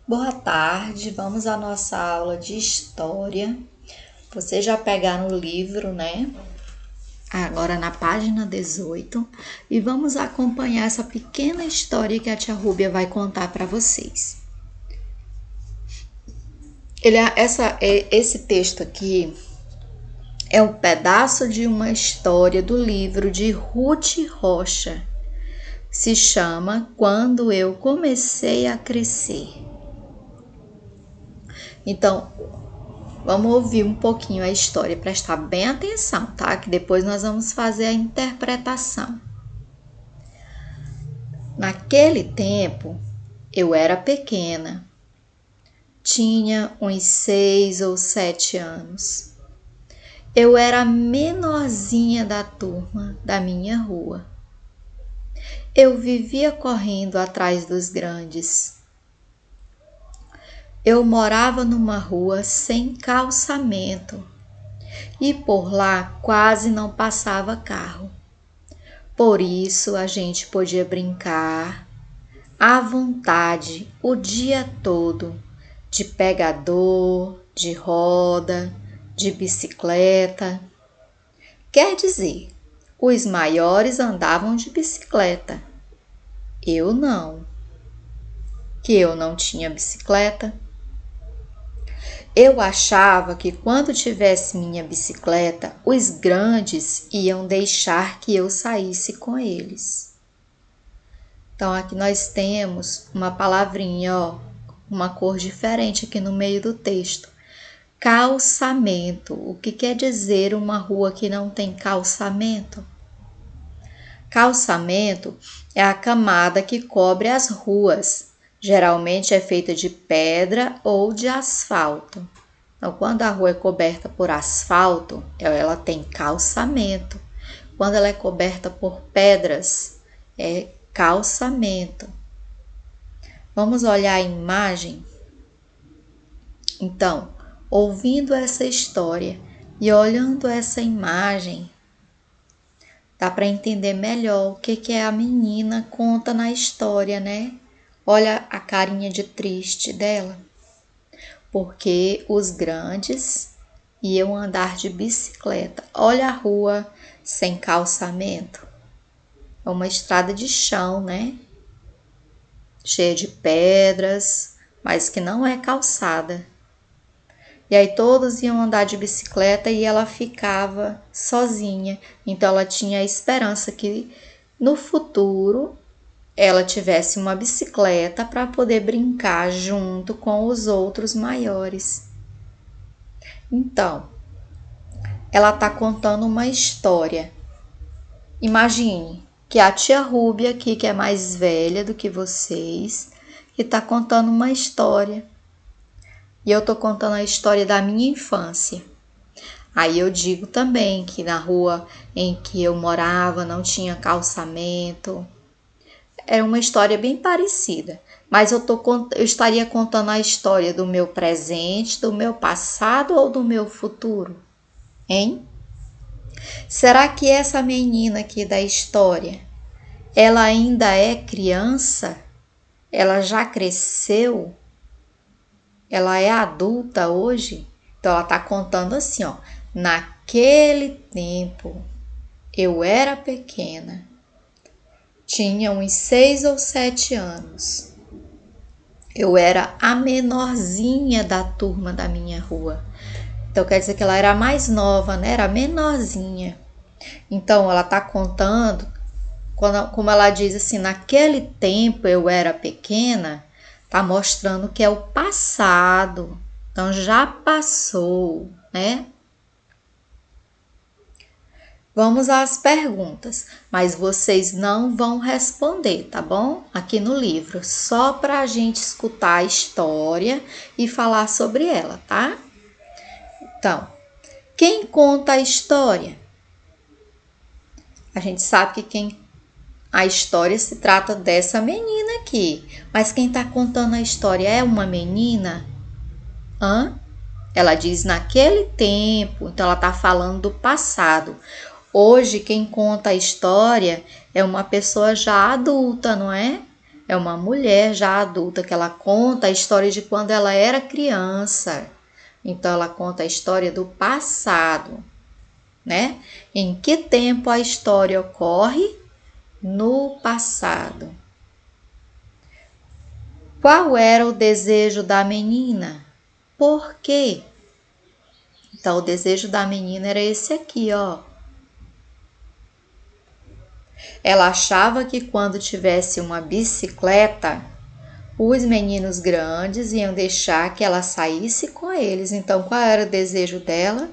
Boa tarde, vamos à nossa aula de história. Vocês já pegaram o livro, né? Agora na página 18 e vamos acompanhar essa pequena história que a tia Rúbia vai contar para vocês. Esse texto aqui é um pedaço de uma história do livro de Ruth Rocha. Se chama Quando Eu Comecei a Crescer. Então, vamos ouvir um pouquinho a história, prestar bem atenção, tá? Que depois nós vamos fazer a interpretação. Naquele tempo, eu era pequena. Tinha uns 6 ou 7 anos. Eu era a menorzinha da turma da minha rua. Eu vivia correndo atrás dos grandes. Eu morava numa rua sem calçamento e por lá quase não passava carro. Por isso a gente podia brincar à vontade o dia todo, de pegador, de roda, de bicicleta. Quer dizer, os maiores andavam de bicicleta. Eu não. Que eu não tinha bicicleta. Eu achava que quando tivesse minha bicicleta, os grandes iam deixar que eu saísse com eles. Então, aqui nós temos uma palavrinha, ó, uma cor diferente aqui no meio do texto. Calçamento. O que quer dizer uma rua que não tem calçamento? Calçamento é a camada que cobre as ruas. Geralmente é feita de pedra ou de asfalto. Então, quando a rua é coberta por asfalto, ela tem calçamento. Quando ela é coberta por pedras, é calçamento. Vamos olhar a imagem? Então, ouvindo essa história e olhando essa imagem, dá para entender melhor o que a menina conta na história, né? Olha a carinha de triste dela. Porque os grandes iam andar de bicicleta. Olha a rua sem calçamento. É uma estrada de chão, né? Cheia de pedras, mas que não é calçada. E aí todos iam andar de bicicleta e ela ficava sozinha. Então ela tinha a esperança que no futuro ela tivesse uma bicicleta para poder brincar junto com os outros maiores. Então, ela está contando uma história. Imagine que a tia Rúbia aqui, que é mais velha do que vocês, que está contando uma história. E eu estou contando a história da minha infância. Aí eu digo também que na rua em que eu morava não tinha calçamento. Era uma história bem parecida, mas eu estaria contando a história do meu presente, do meu passado ou do meu futuro, hein? Será que essa menina aqui da história, ela ainda é criança? Ela já cresceu? Ela é adulta hoje? Então ela está contando assim, ó, naquele tempo eu era pequena. Tinha uns 6 ou 7 anos. Eu era a menorzinha da turma da minha rua. Então, quer dizer que ela era a mais nova, né? Era a menorzinha. Então, ela está contando, como ela diz assim, naquele tempo eu era pequena, está mostrando que é o passado. Então, já passou, né? Vamos às perguntas, mas vocês não vão responder, tá bom? Aqui no livro, só para a gente escutar a história e falar sobre ela, tá? Então, quem conta a história? A gente sabe que a história se trata dessa menina aqui, mas quem está contando a história é uma menina? Ela diz naquele tempo, então ela está falando do passado. Hoje, quem conta a história é uma pessoa já adulta, não é? É uma mulher já adulta que ela conta a história de quando ela era criança. Então ela conta a história do passado, né? Em que tempo a história ocorre? No passado. Qual era o desejo da menina? Por quê? Então o desejo da menina era esse aqui, ó. Ela achava que quando tivesse uma bicicleta, os meninos grandes iam deixar que ela saísse com eles. Então, qual era o desejo dela?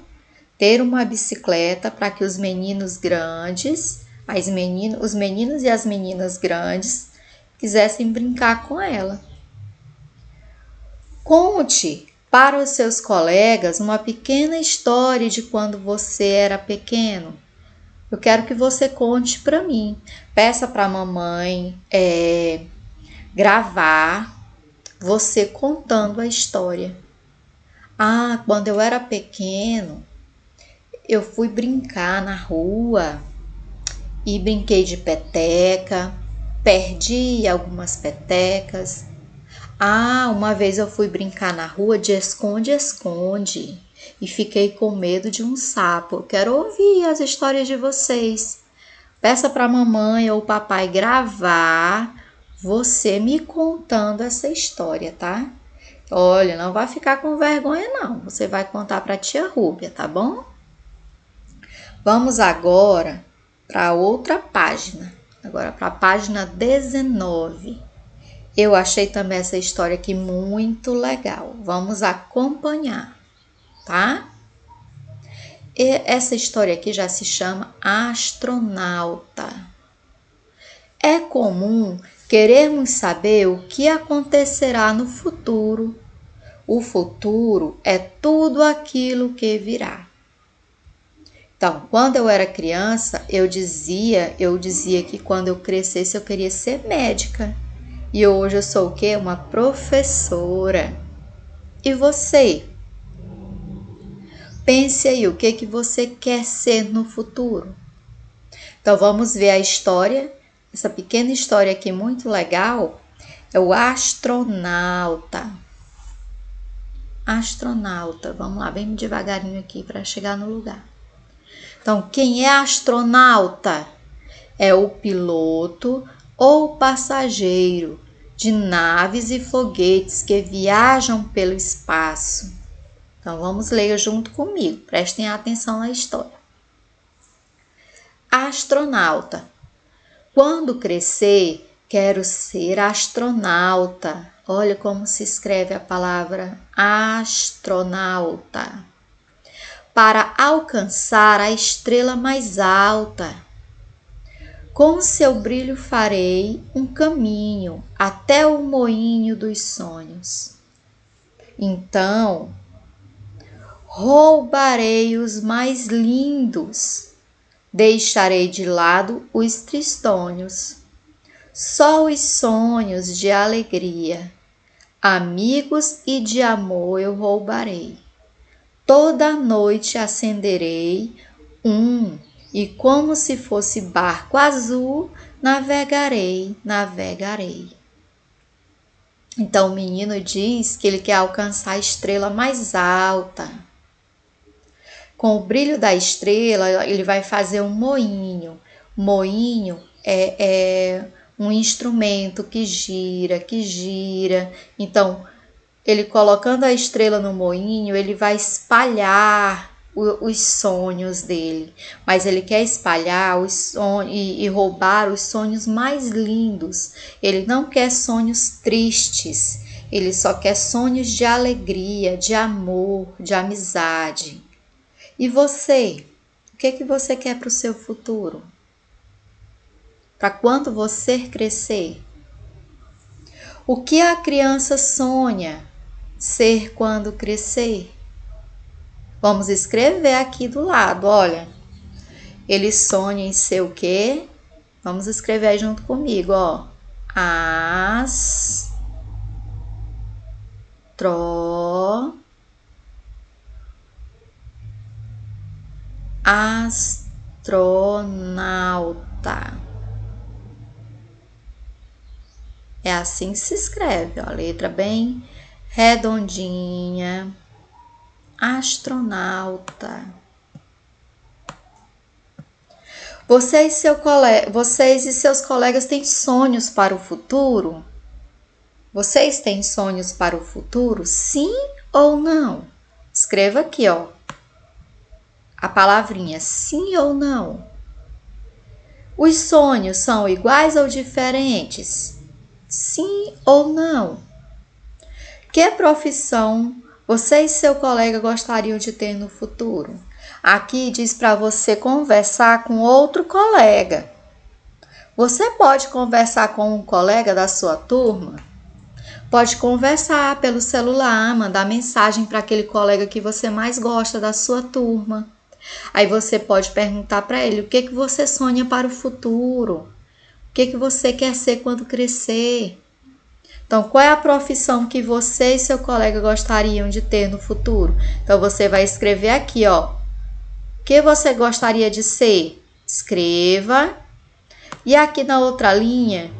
Ter uma bicicleta para que os meninos grandes, os meninos e as meninas grandes, quisessem brincar com ela. Conte para os seus colegas uma pequena história de quando você era pequeno. Eu quero que você conte para mim. Peça para a mamãe gravar você contando a história. Ah, quando eu era pequeno, eu fui brincar na rua e brinquei de peteca, perdi algumas petecas. Ah, uma vez eu fui brincar na rua de esconde-esconde e fiquei com medo de um sapo. Eu quero ouvir as histórias de vocês. Peça para a mamãe ou o papai gravar você me contando essa história, tá? Olha, não vai ficar com vergonha não. Você vai contar para a tia Rúbia, tá bom? Vamos agora para outra página. Agora para a página 19. Eu achei também essa história aqui muito legal. Vamos acompanhar, tá? E essa história aqui já se chama Astronauta. É comum querermos saber o que acontecerá no futuro. O futuro é tudo aquilo que virá. Então, quando eu era criança, eu dizia que quando eu crescesse eu queria ser médica. E hoje eu sou o quê? Uma professora. E você? Pense aí, o que você quer ser no futuro? Então, vamos ver a história. Essa pequena história aqui muito legal é o astronauta. Astronauta. Vamos lá, bem devagarinho aqui para chegar no lugar. Então, quem é astronauta? É o piloto ou passageiro de naves e foguetes que viajam pelo espaço. Então, vamos ler junto comigo. Prestem atenção na história. Astronauta. Quando crescer, quero ser astronauta. Olha como se escreve a palavra astronauta. Para alcançar a estrela mais alta. Com seu brilho farei um caminho até o moinho dos sonhos. Então, roubarei os mais lindos, deixarei de lado os tristonhos. Só os sonhos de alegria, amigos e de amor eu roubarei. Toda noite acenderei e como se fosse barco azul, navegarei. Então o menino diz que ele quer alcançar a estrela mais alta. Com o brilho da estrela, ele vai fazer um moinho. Moinho é um instrumento que gira. Então, ele colocando a estrela no moinho, ele vai espalhar os sonhos dele. Mas ele quer espalhar os sonhos e roubar os sonhos mais lindos. Ele não quer sonhos tristes. Ele só quer sonhos de alegria, de amor, de amizade. E você? O que você quer para o seu futuro? Para quando você crescer? O que a criança sonha ser quando crescer? Vamos escrever aqui do lado, olha. Ele sonha em ser o quê? Vamos escrever aí junto comigo, ó. Astronauta. É assim que se escreve, ó, letra bem redondinha. Astronauta. Vocês e seus colegas têm sonhos para o futuro? Vocês têm sonhos para o futuro? Sim ou não? Escreva aqui, ó, a palavrinha sim ou não. Os sonhos são iguais ou diferentes? Sim ou não? Que profissão você e seu colega gostariam de ter no futuro? Aqui diz para você conversar com outro colega. Você pode conversar com um colega da sua turma? Pode conversar pelo celular, mandar mensagem para aquele colega que você mais gosta da sua turma. Aí você pode perguntar para ele o que você sonha para o futuro, o que você quer ser quando crescer. Então, qual é a profissão que você e seu colega gostariam de ter no futuro? Então, você vai escrever aqui, ó, o que você gostaria de ser? Escreva. E aqui na outra linha,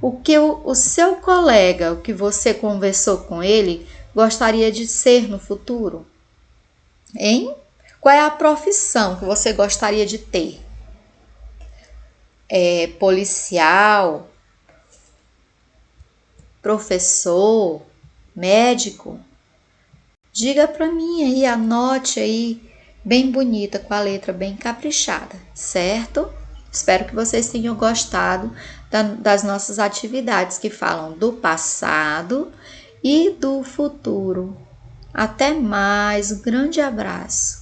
o que o seu colega, o que você conversou com ele, gostaria de ser no futuro? Hein? Qual é a profissão que você gostaria de ter? É policial, professor, médico? Diga para mim aí, anote aí, bem bonita, com a letra bem caprichada, certo? Espero que vocês tenham gostado das nossas atividades que falam do passado e do futuro. Até mais, um grande abraço.